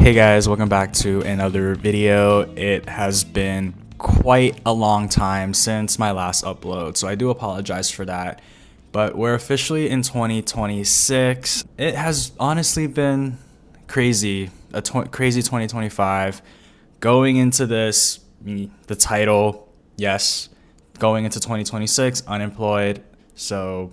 Hey guys, welcome back to another video. It has been quite a long time since my last upload, so I do apologize for that. But we're officially in 2026. It has honestly been crazy, crazy 2025. Going into this, the title, yes, going into 2026, unemployed. So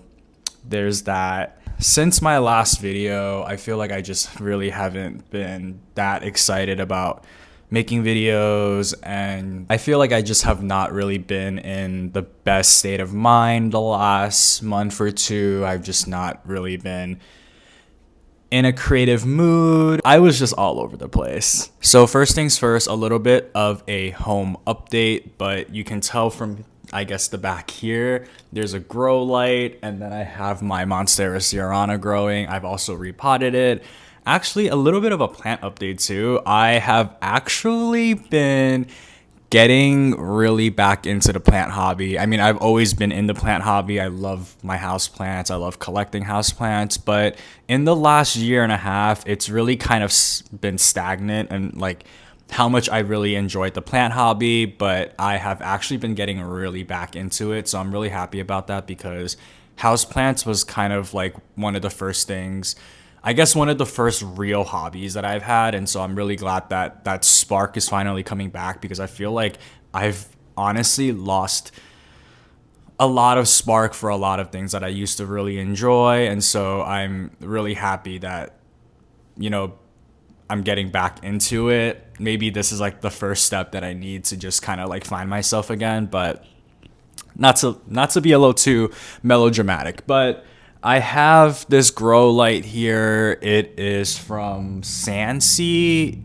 there's that. Since my last video, I feel like I just really haven't been that excited about making videos, and I feel like I just have not really been in the best state of mind the last month or two. I've just not really been in a creative mood. I was just all over the place. So first things first, a little bit of a home update, but you can tell from I guess the back here, there's a grow light, and then I have my Monstera Ciarana growing. I've also repotted it. Actually, a little bit of a plant update too. I have actually been getting really back into the plant hobby. I mean, I've always been in the plant hobby. I love my house plants. I love collecting house plants, but in the last year and a half, it's really kind of been stagnant and like how much I really enjoyed the plant hobby, but I have actually been getting really back into it. So I'm really happy about that because houseplants was kind of like one of the first things, I guess one of the first real hobbies that I've had. And so I'm really glad that that spark is finally coming back because I feel like I've honestly lost a lot of spark for a lot of things that I used to really enjoy. And so I'm really happy that, you know, I'm getting back into it. Maybe this is like the first step that I need to just kind of like find myself again, but not to be a little too melodramatic, but I have this grow light here. It is from Sansi.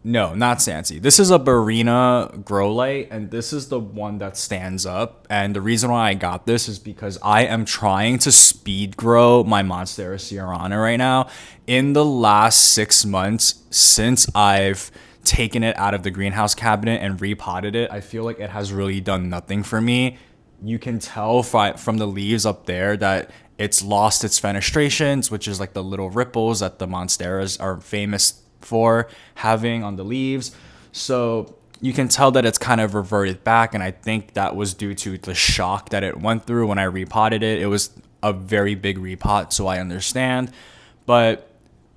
No, not Sansi. This is a Barina grow light, and this is the one that stands up. And the reason why I got this is because I am trying to speed grow my Monstera Ciarana right now. In the last 6 months, since I've taken it out of the greenhouse cabinet and repotted it, I feel like it has really done nothing for me. You can tell from the leaves up there that it's lost its fenestrations, which is like the little ripples that the Monsteras are famous for having on the leaves. So you can tell that it's kind of reverted back, and I think that was due to the shock that it went through when I repotted it. It was a very big repot, so I understand. But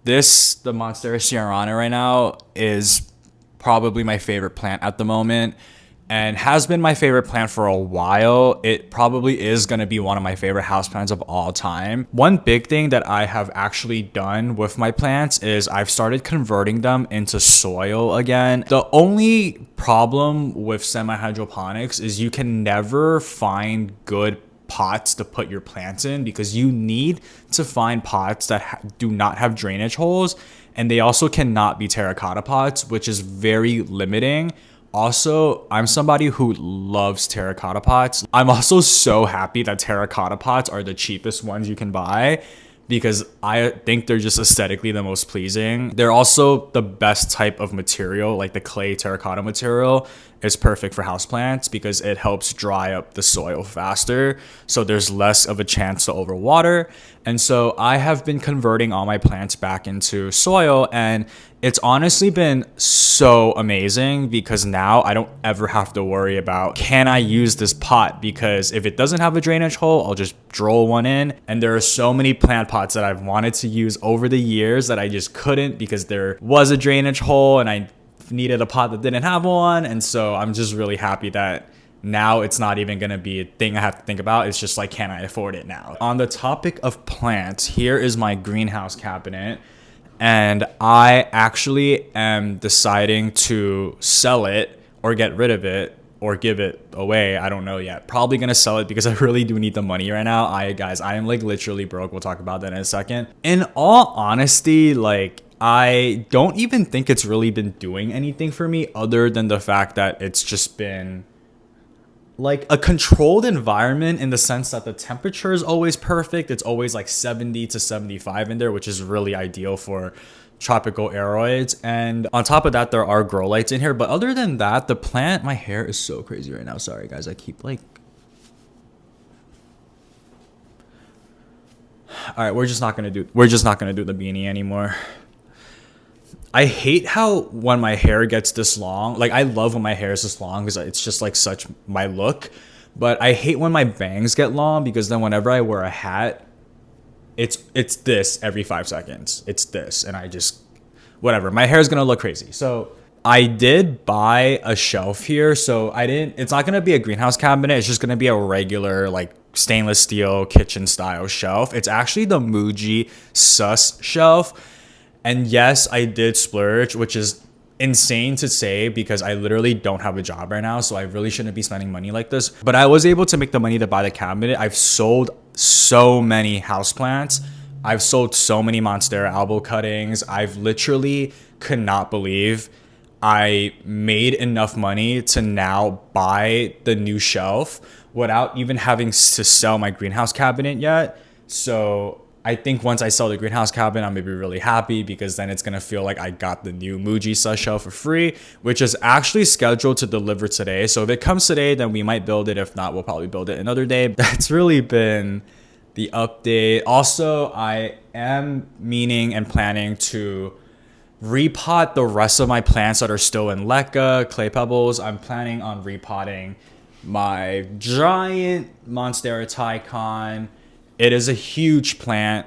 the Monstera Ciarana right now is probably my favorite plant at the moment and has been my favorite plant for a while. It probably is going to be one of my favorite houseplants of all time. One big thing that I have actually done with my plants is I've started converting them into soil again. The only problem with semi-hydroponics is you can never find good pots to put your plants in because you need to find pots that do not have drainage holes, and they also cannot be terracotta pots, which is very limiting. Also, I'm somebody who loves terracotta pots. I'm also so happy that terracotta pots are the cheapest ones you can buy because I think they're just aesthetically the most pleasing. They're also the best type of material, like the clay terracotta material is perfect for houseplants because it helps dry up the soil faster. So there's less of a chance to overwater. And so I have been converting all my plants back into soil, and it's honestly been so amazing because now I don't ever have to worry about, can I use this pot? Because if it doesn't have a drainage hole, I'll just drill one in. And there are so many plant pots that I've wanted to use over the years that I just couldn't because there was a drainage hole and I needed a pot that didn't have one. And so I'm just really happy that now it's not even going to be a thing I have to think about. It's just like, can I afford it now? On the topic of plants, here is my greenhouse cabinet. And I actually am deciding to sell it or get rid of it or give it away. I don't know yet. Probably going to sell it because I really do need the money right now. I am like literally broke. We'll talk about that in a second. In all honesty, like I don't even think it's really been doing anything for me other than the fact that it's just been like a controlled environment in the sense that the temperature is always perfect. It's always like 70 to 75 in there, which is really ideal for tropical aeroids. And on top of that, there are grow lights in here. But other than that, the plant, my hair is so crazy right now. Sorry, guys. I keep like... All right, we're just not gonna do the beanie anymore. I hate how when my hair gets this long, like I love when my hair is this long because it's just like such my look. But I hate when my bangs get long because then whenever I wear a hat, it's this every 5 seconds. It's this, and I just whatever. My hair is gonna look crazy. So I did buy a shelf here. So I didn't. It's not gonna be a greenhouse cabinet. It's just gonna be a regular like stainless steel kitchen style shelf. It's actually the Muji Sus shelf. And yes, I did splurge, which is insane to say because I literally don't have a job right now. So I really shouldn't be spending money like this. But I was able to make the money to buy the cabinet. I've sold so many houseplants. I've sold so many Monstera elbow cuttings. I've literally could not believe I made enough money to now buy the new shelf without even having to sell my greenhouse cabinet yet. So I think once I sell the greenhouse cabinet, I'm gonna be really happy because then it's gonna feel like I got the new Muji Sus shelf for free, which is actually scheduled to deliver today. So if it comes today, then we might build it. If not, we'll probably build it another day. That's really been the update. Also, I am meaning and planning to repot the rest of my plants that are still in leca, clay pebbles. I'm planning on repotting my giant Monstera Tycon. It is a huge plant,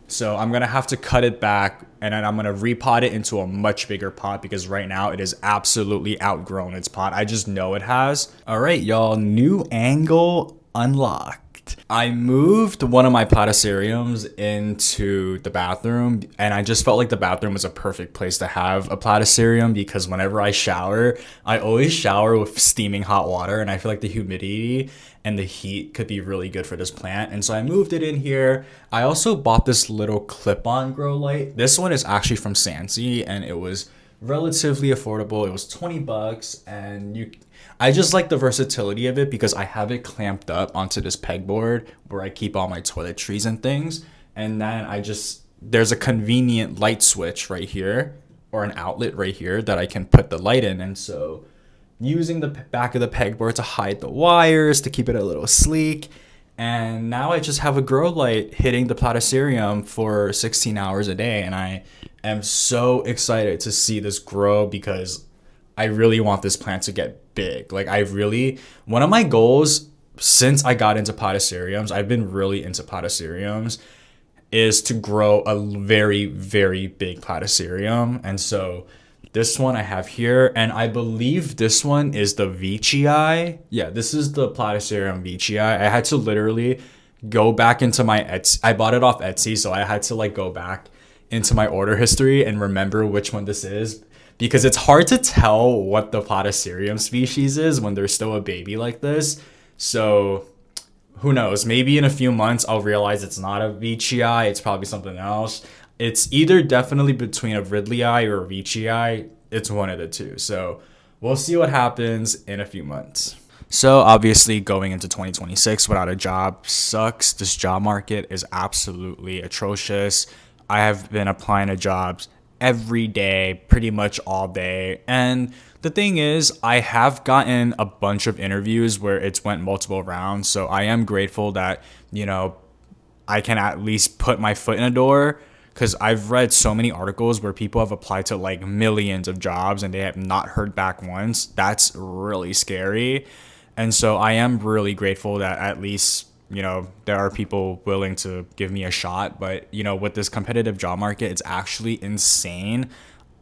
so I'm gonna have to cut it back and then I'm gonna repot it into a much bigger pot because right now it is absolutely outgrown its pot. I just know it has. All right, y'all, new angle unlocked. I moved one of my platyceriums into the bathroom and I just felt like the bathroom was a perfect place to have a platycerium because whenever I shower, I always shower with steaming hot water and I feel like the humidity and the heat could be really good for this plant. And so I moved it in here. I also bought this little clip-on grow light. This one is actually from Sansi and it was relatively affordable. It was 20 bucks and I just like the versatility of it because I have it clamped up onto this pegboard where I keep all my toiletries and things. And then there's a convenient light switch right here or an outlet right here that I can put the light in. And so using the back of the pegboard to hide the wires to keep it a little sleek. And now I just have a grow light hitting the platycerium for 16 hours a day. And I am so excited to see this grow because I really want this plant to get big. Like one of my goals since I got into platyceriums, I've been really into platyceriums, is to grow a very, very big platycerium. And so this one I have here, and I believe this one is the Veitchii. Yeah, this is the Platycerium Veitchii. I had to literally go back into my Etsy. I bought it off Etsy, so I had to like go back into my order history and remember which one this is because it's hard to tell what the Platycerium species is when they're still a baby like this. So who knows? Maybe in a few months I'll realize it's not a Veitchii. It's probably something else. It's either definitely between a Ridleyi or a Veitchii. It's one of the two. So we'll see what happens in a few months. So obviously going into 2026 without a job sucks. This job market is absolutely atrocious. I have been applying to jobs every day, pretty much all day. And the thing is, I have gotten a bunch of interviews where it's went multiple rounds. So I am grateful that, I can at least put my foot in a door. Because I've read so many articles where people have applied to like millions of jobs and they have not heard back once. That's really scary. And so I am really grateful that at least, there are people willing to give me a shot. But, with this competitive job market, it's actually insane.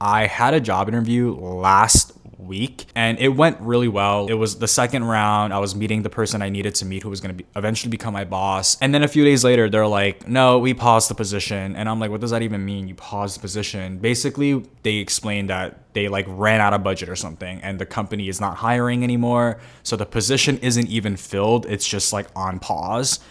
I had a job interview last week and it went really well. It was the second round. I was meeting the person I needed to meet who was going to eventually become my boss. And then a few days later, they're like, no, we paused the position. And I'm like, what does that even mean? You paused the position? Basically, they explained that they like ran out of budget or something and the company is not hiring anymore. So the position isn't even filled. It's just like on pause.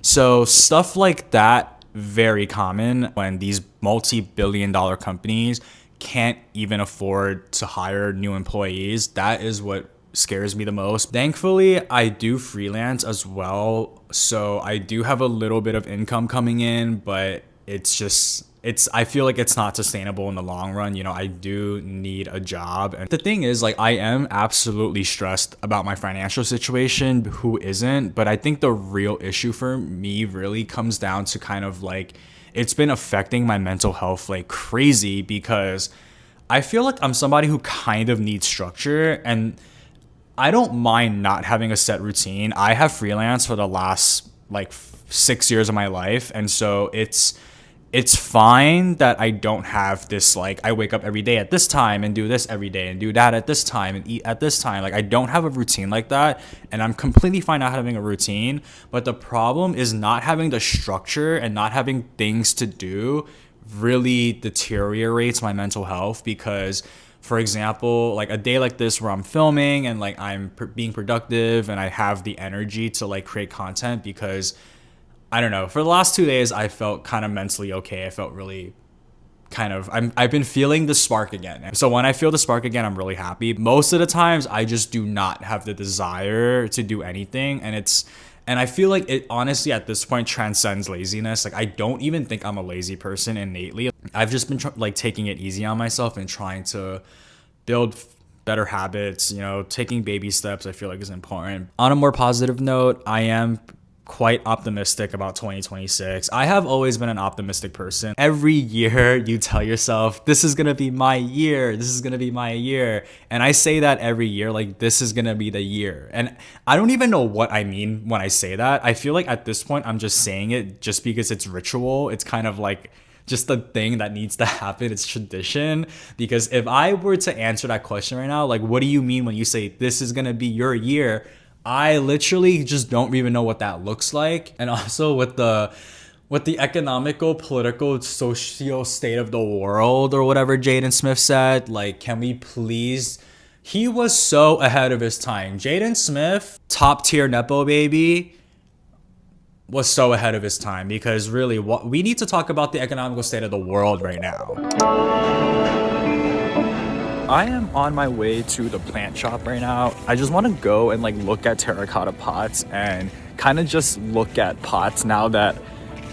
So stuff like that, very common when these multi-billion-dollar companies can't even afford to hire new employees. That is what scares me the most. Thankfully, I do freelance as well. So I do have a little bit of income coming in, but I feel like it's not sustainable in the long run. I do need a job. And the thing is, like, I am absolutely stressed about my financial situation. Who isn't? But I think the real issue for me really comes down to kind of like, it's been affecting my mental health like crazy because I feel like I'm somebody who kind of needs structure, and I don't mind not having a set routine. I have freelance for the last like 6 years of my life, and so it's fine that I don't have this, like, I wake up every day at this time and do this every day and do that at this time and eat at this time. Like, I don't have a routine like that, and I'm completely fine not having a routine. But the problem is not having the structure and not having things to do really deteriorates my mental health. Because, for example, like a day like this where I'm filming and like I'm being productive and I have the energy to like create content, because I don't know, for the last 2 days, I felt kind of mentally okay. I felt really I've been feeling the spark again. So when I feel the spark again, I'm really happy. Most of the times, I just do not have the desire to do anything. And I feel like it honestly at this point transcends laziness. Like, I don't even think I'm a lazy person innately. I've just been like taking it easy on myself and trying to build better habits, taking baby steps. I feel like is important. On a more positive note, I am quite optimistic about 2026. I have always been an optimistic person. Every year you tell yourself, this is gonna be my year, this is gonna be my year. And I say that every year, like, this is gonna be the year. And I don't even know what I mean when I say that. I feel like at this point, I'm just saying it just because it's ritual. It's kind of like just the thing that needs to happen. It's tradition. Because if I were to answer that question right now, like, what do you mean when you say this is gonna be your year? I literally just don't even know what that looks like. And also with the economical, political, socio state of the world, or whatever Jaden Smith said, like, can we please? He was so ahead of his time. Jaden Smith, top tier Nepo baby, was so ahead of his time, because really we need to talk about the economical state of the world right now. I am on my way to the plant shop right now. I just want to go and like look at terracotta pots and kind of just look at pots now that,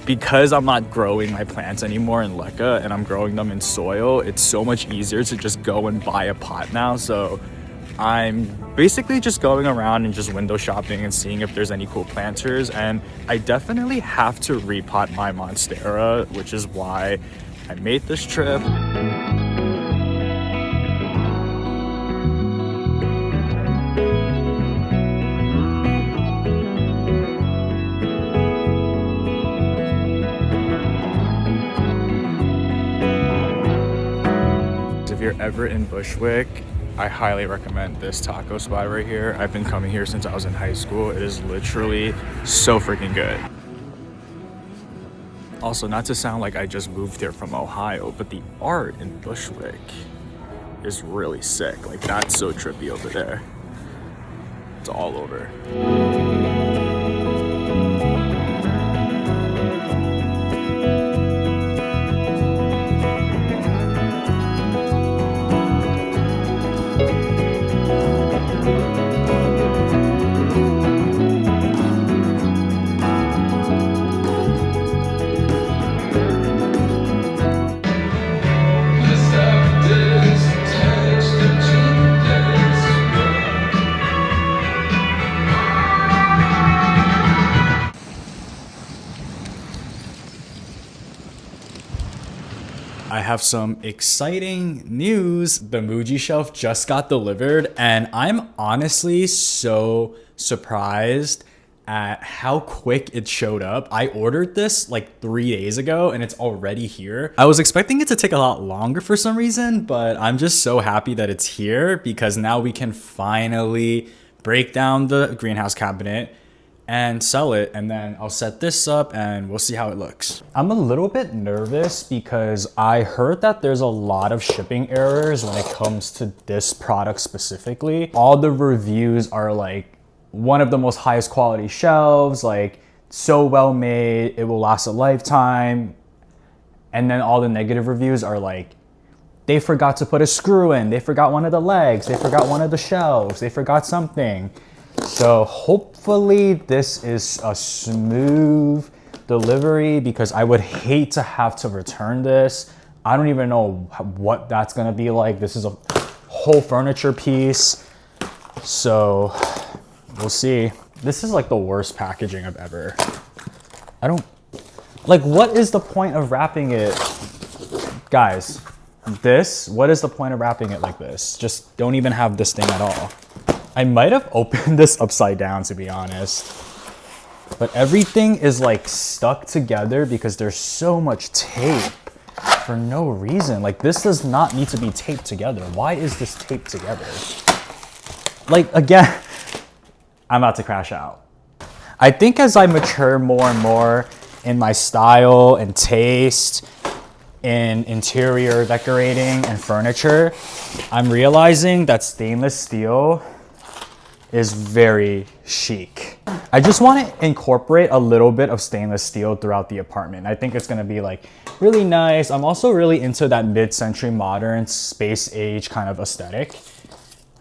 because I'm not growing my plants anymore in leca and I'm growing them in soil, it's so much easier to just go and buy a pot now. So I'm basically just going around and just window shopping and seeing if there's any cool planters. And I definitely have to repot my monstera, which is why I made this trip. If you're ever in Bushwick, I highly recommend this taco spot right here. I've been coming here since I was in high school. It is literally so freaking good. Also, not to sound like I just moved here from Ohio, but the art in Bushwick is really sick. Like, that's so trippy over there. It's all over. I have some exciting news. The Muji shelf just got delivered, and I'm honestly so surprised at how quick it showed up. I ordered this like 3 days ago and it's already here. I was expecting it to take a lot longer for some reason, but I'm just so happy that it's here, because now we can finally break down the greenhouse cabinet and sell it, and then I'll set this up and we'll see how it looks. I'm a little bit nervous because I heard that there's a lot of shipping errors when it comes to this product specifically. All the reviews are like one of the most highest quality shelves, like so well made, it will last a lifetime. And then all the negative reviews are like, they forgot to put a screw in, they forgot one of the legs, they forgot one of the shelves, they forgot something. So hopefully this is a smooth delivery, because I would hate to have to return this. I don't even know what that's gonna be like. This is a whole furniture piece. So we'll see. This is like the worst packaging I've ever. Like, what is the point of wrapping it? Guys, what is the point of wrapping it like this? Just don't even have this thing at all. I might have opened this upside down, to be honest. But everything is like stuck together because there's so much tape for no reason. Like, this does not need to be taped together. Why is this taped together? Like, again, I'm about to crash out. I think as I mature more and more in my style and taste in interior decorating and furniture, I'm realizing that stainless steel is very chic. I just want to incorporate a little bit of stainless steel throughout the apartment. I think it's going to be like really nice. I'm also really into that mid-century modern space age kind of aesthetic.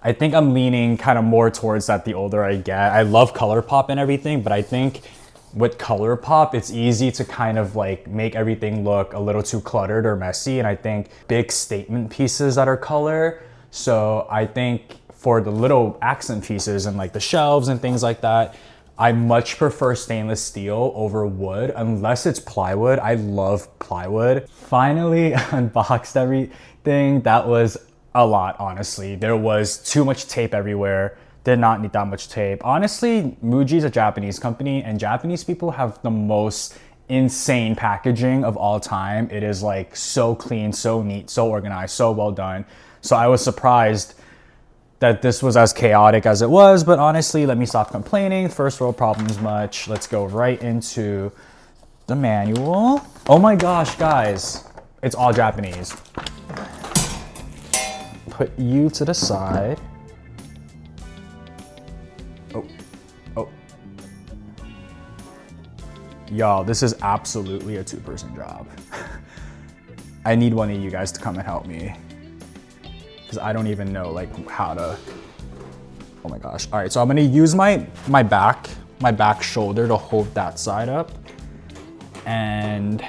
I think I'm leaning kind of more towards that the older I get. I love ColourPop and everything, but I think with ColourPop, it's easy to kind of like make everything look a little too cluttered or messy. And I think big statement pieces that are color. So I think for the little accent pieces and like the shelves and things like that, I much prefer stainless steel over wood, unless it's plywood. I love plywood. Finally unboxed everything. That was a lot, honestly. There was too much tape everywhere. Did not need that much tape. Honestly, Muji's a Japanese company, and Japanese people have the most insane packaging of all time. It is like so clean, so neat, so organized, so well done. So I was surprised that this was as chaotic as it was, but honestly, let me stop complaining. First world problems much. Let's go right into the manual. Oh my gosh, guys, it's all Japanese. Put you to the side. Oh. Y'all, this is absolutely a two-person job. I need one of you guys to come and help me, because I don't even know like how to. Oh my gosh. All right, so I'm gonna use my back shoulder to hold that side up. And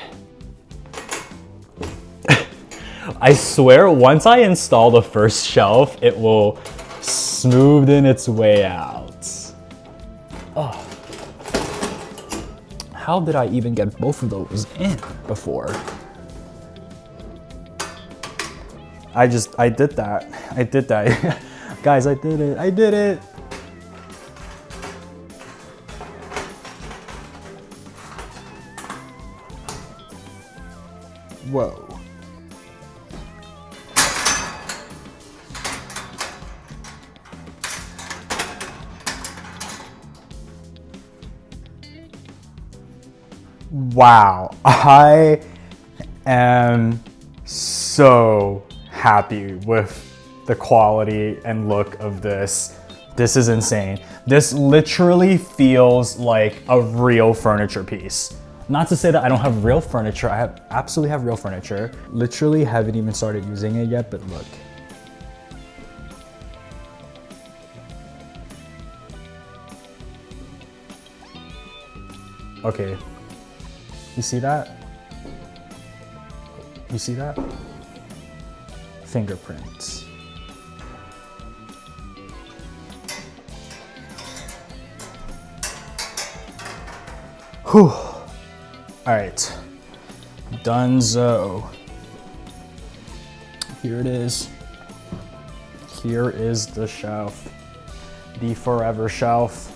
I swear, once I install the first shelf, it will smooth in its way out. Oh. How did I even get both of those in before? I did that. Guys, I did it. Whoa. Wow, I am so happy with the quality and look of this. This is insane. This literally feels like a real furniture piece. Not to say that I don't have real furniture. I absolutely have real furniture. Literally haven't even started using it yet, but look. Okay. You see that? You see that? Fingerprints. Whew. All right. Dunzo. Here it is. Here is the shelf. The forever shelf.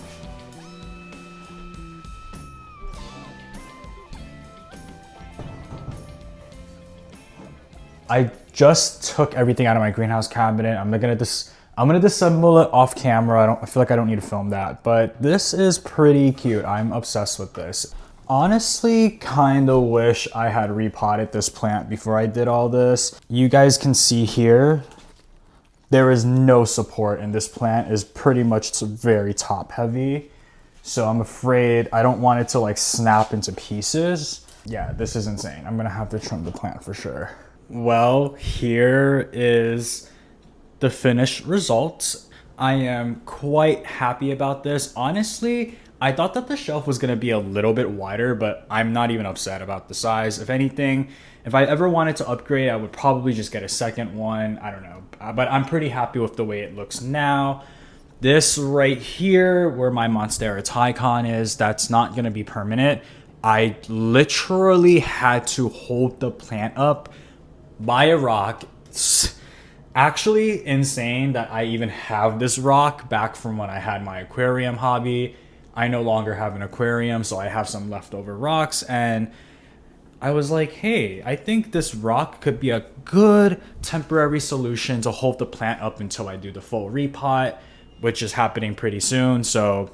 I just took everything out of my greenhouse cabinet. I'm gonna disassemble it off camera. I feel like I don't need to film that, but this is pretty cute. I'm obsessed with this. Honestly, kind of wish I had repotted this plant before I did all this. You guys can see here, there is no support, and this plant is pretty much very top heavy. So I'm afraid I don't want it to like snap into pieces. Yeah, this is insane. I'm gonna have to trim the plant for sure. Well, here is the finished results. I am quite happy about this. Honestly, I thought that the shelf was gonna be a little bit wider, but I'm not even upset about the size. If anything, if I ever wanted to upgrade, I would probably just get a second one. I don't know, but I'm pretty happy with the way it looks now. This right here, where my Monstera Tycon is, that's not gonna be permanent. I literally had to hold the plant up buy a rock. It's actually insane that I even have this rock back from when I had my aquarium hobby. I no longer have an aquarium, so I have some leftover rocks, and I was like, hey, I think this rock could be a good temporary solution to hold the plant up until I do the full repot, which is happening pretty soon. So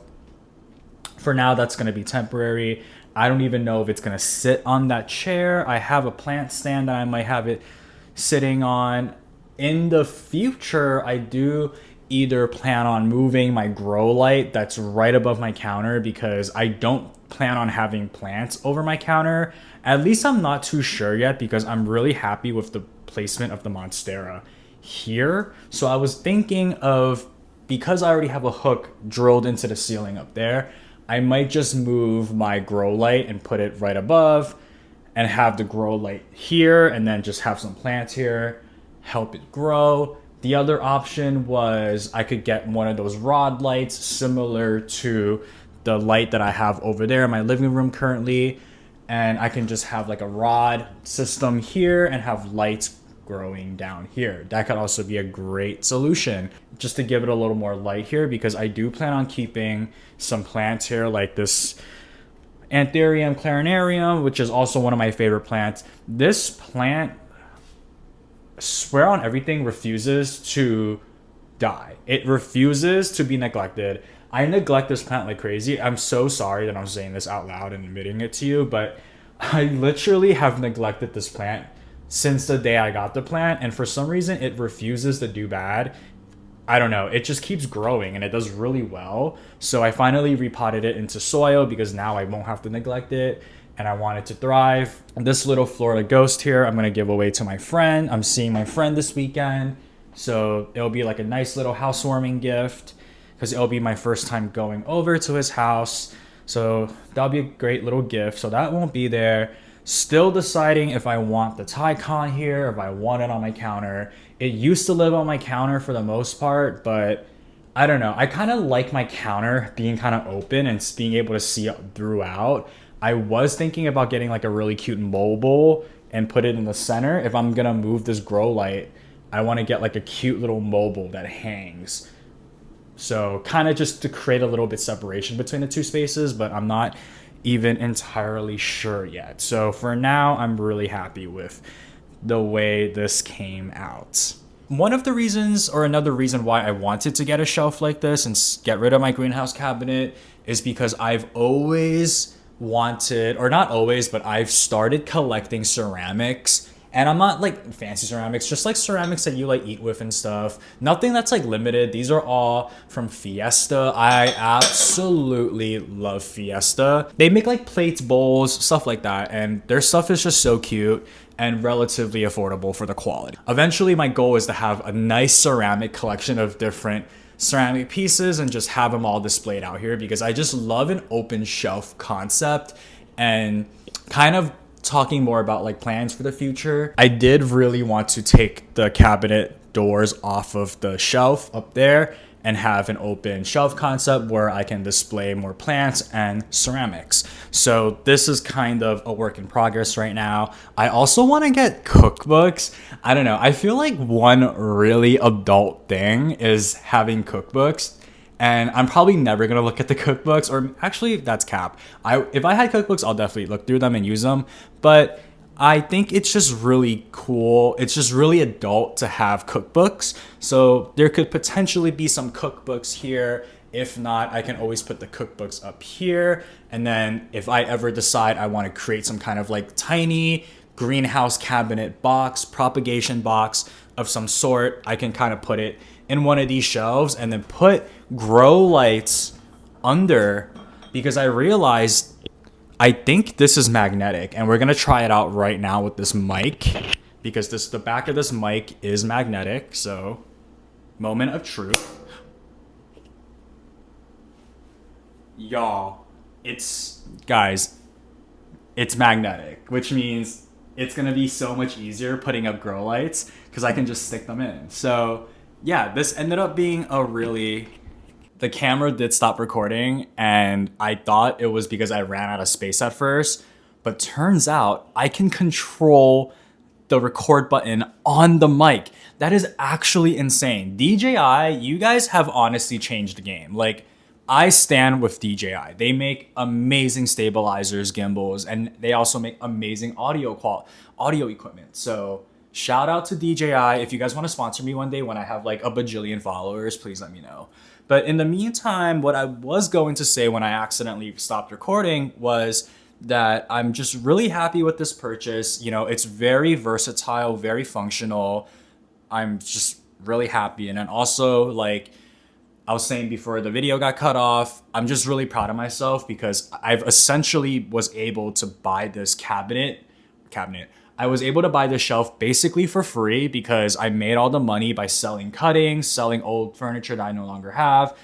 for now, that's going to be temporary. I don't even know if it's going to sit on that chair. I have a plant stand that I might have it sitting on. In the future, I do either plan on moving my grow light that's right above my counter, because I don't plan on having plants over my counter. At least I'm not too sure yet, because I'm really happy with the placement of the Monstera here. So I was thinking of, because I already have a hook drilled into the ceiling up there, I might just move my grow light and put it right above and have the grow light here, and then just have some plants here, help it grow. The other option was I could get one of those rod lights similar to the light that I have over there in my living room currently, and I can just have like a rod system here and have lights growing down here. That could also be a great solution, just to give it a little more light here, because I do plan on keeping some plants here, like this Anthurium clarinarium, which is also one of my favorite plants. This plant, swear on everything, refuses to die. It refuses to be neglected. I neglect this plant like crazy. I'm so sorry that I'm saying this out loud and admitting it to you, but I literally have neglected this plant since the day I got the plant, and for some reason it refuses to do bad. I don't know, it just keeps growing and it does really well. So I finally repotted it into soil, because now I won't have to neglect it and I want it to thrive. This little Florida ghost here, I'm gonna give away to my friend. I'm seeing my friend this weekend, so it'll be like a nice little housewarming gift, because it'll be my first time going over to his house. So that'll be a great little gift. So that won't be there. Still deciding if I want the Tycon here, if I want it on my counter. It used to live on my counter for the most part, but I don't know. I kind of like my counter being kind of open and being able to see throughout. I was thinking about getting like a really cute mobile and put it in the center. If I'm gonna move this grow light, I want to get like a cute little mobile that hangs. So kind of just to create a little bit separation between the two spaces, but I'm not even entirely sure yet. So for now, I'm really happy with the way this came out. One of the reasons, or another reason why I wanted to get a shelf like this and get rid of my greenhouse cabinet, is because I've always wanted, or not always, but I've started collecting ceramics. And I'm not like fancy ceramics, just like ceramics that you like eat with and stuff. Nothing that's like limited. These are all from Fiesta. I absolutely love Fiesta. They make like plates, bowls, stuff like that. And their stuff is just so cute and relatively affordable for the quality. Eventually, my goal is to have a nice ceramic collection of different ceramic pieces and just have them all displayed out here, because I just love an open shelf concept. And kind of talking more about like plans for the future, I did really want to take the cabinet doors off of the shelf up there and have an open shelf concept where I can display more plants and ceramics. So this is kind of a work in progress right now. I also want to get cookbooks. I don't know, I feel like one really adult thing is having cookbooks. And I'm probably never gonna look at the cookbooks, or actually that's cap. If I had cookbooks, I'll definitely look through them and use them. But I think it's just really cool. It's just really adult to have cookbooks. So there could potentially be some cookbooks here. If not, I can always put the cookbooks up here. And then if I ever decide I want to create some kind of like tiny greenhouse cabinet box, propagation box of some sort, I can kind of put it in one of these shelves and then put grow lights under, because I realized I think this is magnetic, and we're gonna try it out right now with this mic, because the back of this mic is magnetic. So moment of truth, y'all, it's magnetic, which means it's gonna be so much easier putting up grow lights because I can just stick them in. So yeah, this ended up being the camera did stop recording, and I thought it was because I ran out of space at first, but turns out I can control the record button on the mic. That is actually insane. DJI, you guys have honestly changed the game. Like, I stand with DJI. They make amazing stabilizers, gimbals, and they also make amazing audio equipment. So shout out to DJI. If you guys want to sponsor me one day when I have like a bajillion followers, please let me know. But in the meantime, what I was going to say when I accidentally stopped recording was that I'm just really happy with this purchase. You know, it's very versatile, very functional. I'm just really happy. And then also, like I was saying before the video got cut off, I'm just really proud of myself because I've essentially was able to buy this cabinet. I was able to buy this shelf basically for free because I made all the money by selling cuttings, selling old furniture that I no longer have.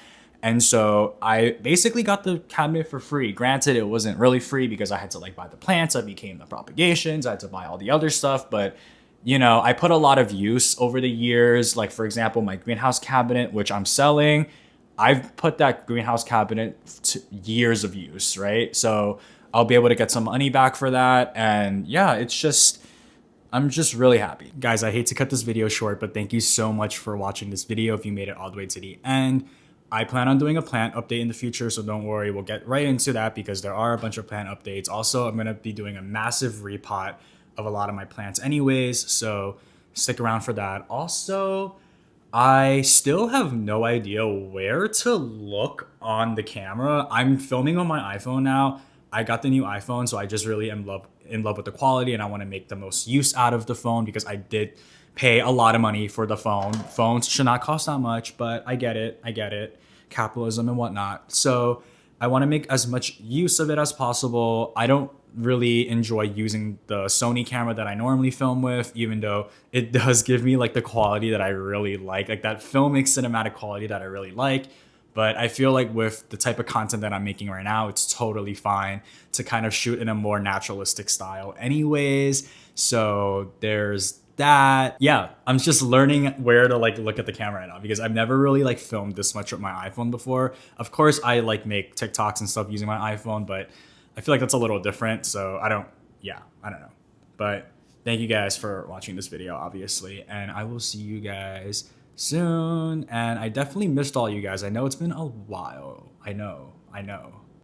And so I basically got the cabinet for free. Granted, it wasn't really free because I had to like buy the plants, I became the propagations, I had to buy all the other stuff, but you know, I put a lot of use over the years. Like for example, my greenhouse cabinet, which I'm selling, I've put that greenhouse cabinet to years of use, right? So I'll be able to get some money back for that. And yeah, I'm just really happy. Guys, I hate to cut this video short, but thank you so much for watching this video if you made it all the way to the end. I plan on doing a plant update in the future, so don't worry, we'll get right into that because there are a bunch of plant updates. Also, I'm gonna be doing a massive repot of a lot of my plants anyways, so stick around for that. Also, I still have no idea where to look on the camera. I'm filming on my iPhone now. I got the new iPhone, so I just really am in love with the quality, and I want to make the most use out of the phone because I did pay a lot of money for the phone. Phones should not cost that much, but I get it. Capitalism and whatnot. So I want to make as much use of it as possible. I don't really enjoy using the Sony camera that I normally film with, even though it does give me like the quality that I really like that filmic cinematic quality that I really like. But I feel like with the type of content that I'm making right now, it's totally fine to kind of shoot in a more naturalistic style anyways. So there's that. Yeah, I'm just learning where to like look at the camera right now because I've never really like filmed this much with my iPhone before. Of course, I like make TikToks and stuff using my iPhone, but I feel like that's a little different. So I don't know. But thank you guys for watching this video, obviously. And I will see you guys soon. And I definitely missed all you guys. I know it's been a while. I know.